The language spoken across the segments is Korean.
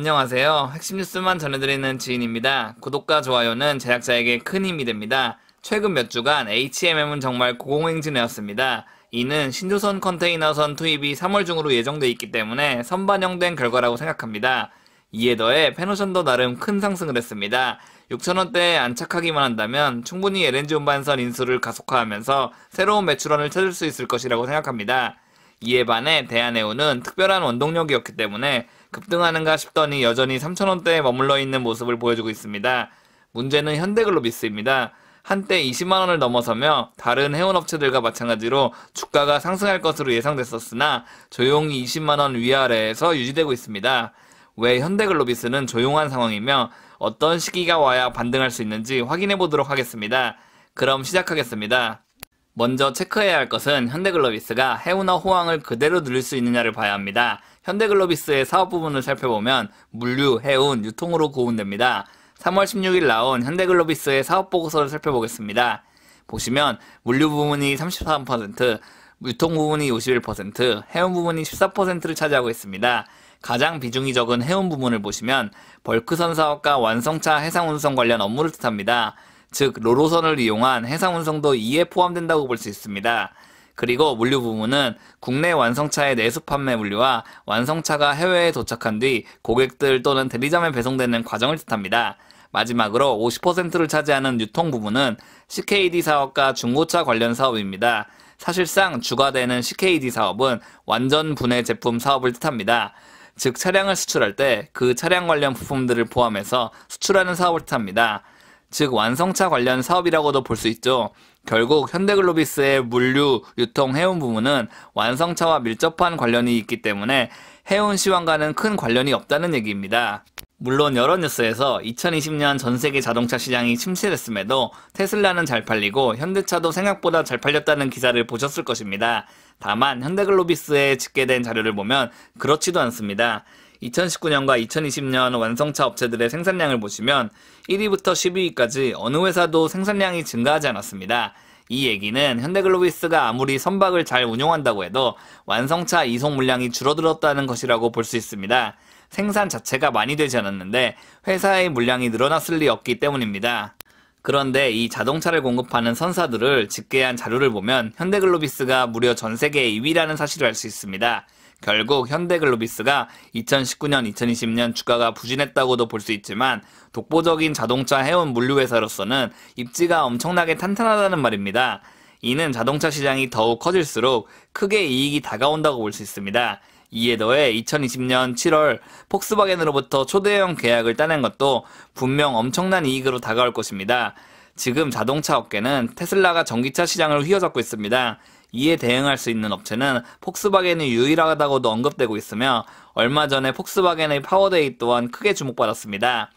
안녕하세요. 핵심 뉴스만 전해드리는 지인입니다. 구독과 좋아요는 제작자에게 큰 힘이 됩니다. 최근 몇 주간 HMM은 정말 고공행진해왔습니다. 이는 신조선 컨테이너선 투입이 3월 중으로 예정돼 있기 때문에 선반영된 결과라고 생각합니다. 이에 더해 펜오션도 나름 큰 상승을 했습니다. 6,000원대에 안착하기만 한다면 충분히 LNG 운반선 인수를 가속화하면서 새로운 매출원을 찾을 수 있을 것이라고 생각합니다. 이에 반해 대한해운은 특별한 원동력이었기 때문에 급등하는가 싶더니 여전히 3,000원대에 머물러 있는 모습을 보여주고 있습니다. 문제는 현대글로비스입니다. 한때 20만원을 넘어서며 다른 해운업체들과 마찬가지로 주가가 상승할 것으로 예상됐었으나 조용히 20만원 위아래에서 유지되고 있습니다. 왜 현대글로비스는 조용한 상황이며 어떤 시기가 와야 반등할 수 있는지 확인해 보도록 하겠습니다. 그럼 시작하겠습니다. 먼저 체크해야 할 것은 현대글로비스가 해운어 호황을 그대로 누릴 수 있느냐를 봐야 합니다. 현대글로비스의 사업 부분을 살펴보면 물류, 해운, 유통으로 구분됩니다. 3월 16일 나온 현대글로비스의 사업 보고서를 살펴보겠습니다. 보시면 물류 부분이 33%, 유통 부분이 51%, 해운 부분이 14%를 차지하고 있습니다. 가장 비중이 적은 해운 부분을 보시면 벌크선 사업과 완성차 해상운송 관련 업무를 뜻합니다. 즉 로로선을 이용한 해상운송도 이에 포함된다고 볼 수 있습니다. 그리고 물류 부문은 국내 완성차의 내수 판매 물류와 완성차가 해외에 도착한 뒤 고객들 또는 대리점에 배송되는 과정을 뜻합니다. 마지막으로 50%를 차지하는 유통 부문은 CKD 사업과 중고차 관련 사업입니다. 사실상 주가 되는 CKD 사업은 완전 분해 제품 사업을 뜻합니다. 즉 차량을 수출할 때 그 차량 관련 부품들을 포함해서 수출하는 사업을 뜻합니다. 즉 완성차 관련 사업이라고도 볼 수 있죠. 결국 현대글로비스의 물류, 유통, 해운 부문은 완성차와 밀접한 관련이 있기 때문에 해운 시황과는 큰 관련이 없다는 얘기입니다. 물론 여러 뉴스에서 2020년 전세계 자동차 시장이 침체됐음에도 테슬라는 잘 팔리고 현대차도 생각보다 잘 팔렸다는 기사를 보셨을 것입니다. 다만 현대글로비스에 집계된 자료를 보면 그렇지도 않습니다. 2019년과 2020년 완성차 업체들의 생산량을 보시면 1위부터 12위까지 어느 회사도 생산량이 증가하지 않았습니다. 이 얘기는 현대글로비스가 아무리 선박을 잘 운용한다고 해도 완성차 이송 물량이 줄어들었다는 것이라고 볼 수 있습니다. 생산 자체가 많이 되지 않았는데 회사의 물량이 늘어났을 리 없기 때문입니다. 그런데 이 자동차를 공급하는 선사들을 집계한 자료를 보면 현대글로비스가 무려 전세계 2위라는 사실을 알 수 있습니다. 결국 현대글로비스가 2019년, 2020년 주가가 부진했다고도 볼 수 있지만 독보적인 자동차 해운 물류회사로서는 입지가 엄청나게 탄탄하다는 말입니다. 이는 자동차 시장이 더욱 커질수록 크게 이익이 다가온다고 볼 수 있습니다. 이에 더해 2020년 7월 폭스바겐으로부터 초대형 계약을 따낸 것도 분명 엄청난 이익으로 다가올 것입니다. 지금 자동차 업계는 테슬라가 전기차 시장을 휘어잡고 있습니다. 이에 대응할 수 있는 업체는 폭스바겐이 유일하다고도 언급되고 있으며 얼마 전에 폭스바겐의 파워데이 또한 크게 주목받았습니다.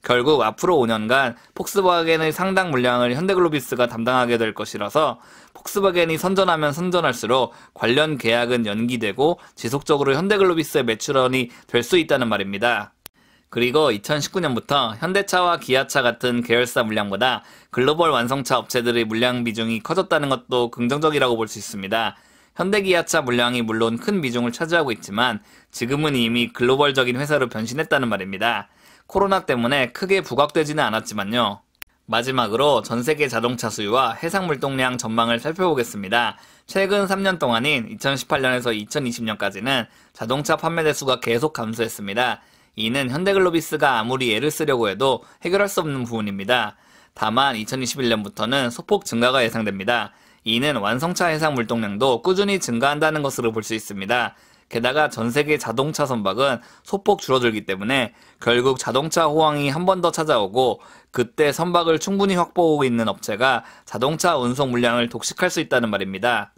결국 앞으로 5년간 폭스바겐의 상당 물량을 현대글로비스가 담당하게 될 것이라서 폭스바겐이 선전하면 선전할수록 관련 계약은 연기되고 지속적으로 현대글로비스의 매출원이 될 수 있다는 말입니다. 그리고 2019년부터 현대차와 기아차 같은 계열사 물량보다 글로벌 완성차 업체들의 물량 비중이 커졌다는 것도 긍정적이라고 볼 수 있습니다. 현대기아차 물량이 물론 큰 비중을 차지하고 있지만 지금은 이미 글로벌적인 회사로 변신했다는 말입니다. 코로나 때문에 크게 부각되지는 않았지만요. 마지막으로 전세계 자동차 수요와 해상 물동량 전망을 살펴보겠습니다. 최근 3년 동안인 2018년에서 2020년까지는 자동차 판매 대수가 계속 감소했습니다. 이는 현대글로비스가 아무리 애를 쓰려고 해도 해결할 수 없는 부분입니다. 다만 2021년부터는 소폭 증가가 예상됩니다. 이는 완성차 해상 물동량도 꾸준히 증가한다는 것으로 볼 수 있습니다. 게다가 전세계 자동차 선박은 소폭 줄어들기 때문에 결국 자동차 호황이 한 번 더 찾아오고 그때 선박을 충분히 확보하고 있는 업체가 자동차 운송 물량을 독식할 수 있다는 말입니다.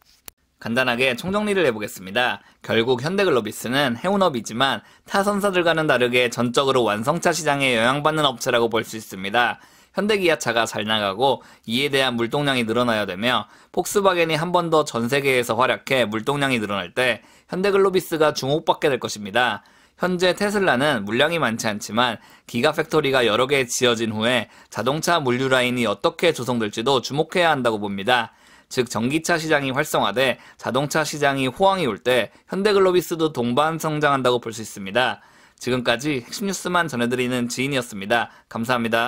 간단하게 총정리를 해보겠습니다. 결국 현대글로비스는 해운업이지만 타 선사들과는 다르게 전적으로 완성차 시장에 영향받는 업체라고 볼 수 있습니다. 현대기아차가 잘 나가고 이에 대한 물동량이 늘어나야 되며 폭스바겐이 한 번 더 전 세계에서 활약해 물동량이 늘어날 때 현대글로비스가 주목받게 될 것입니다. 현재 테슬라는 물량이 많지 않지만 기가팩토리가 여러 개 지어진 후에 자동차 물류 라인이 어떻게 조성될지도 주목해야 한다고 봅니다. 즉 전기차 시장이 활성화돼 자동차 시장이 호황이 올 때 현대글로비스도 동반 성장한다고 볼 수 있습니다. 지금까지 핵심 뉴스만 전해드리는 지인이었습니다. 감사합니다.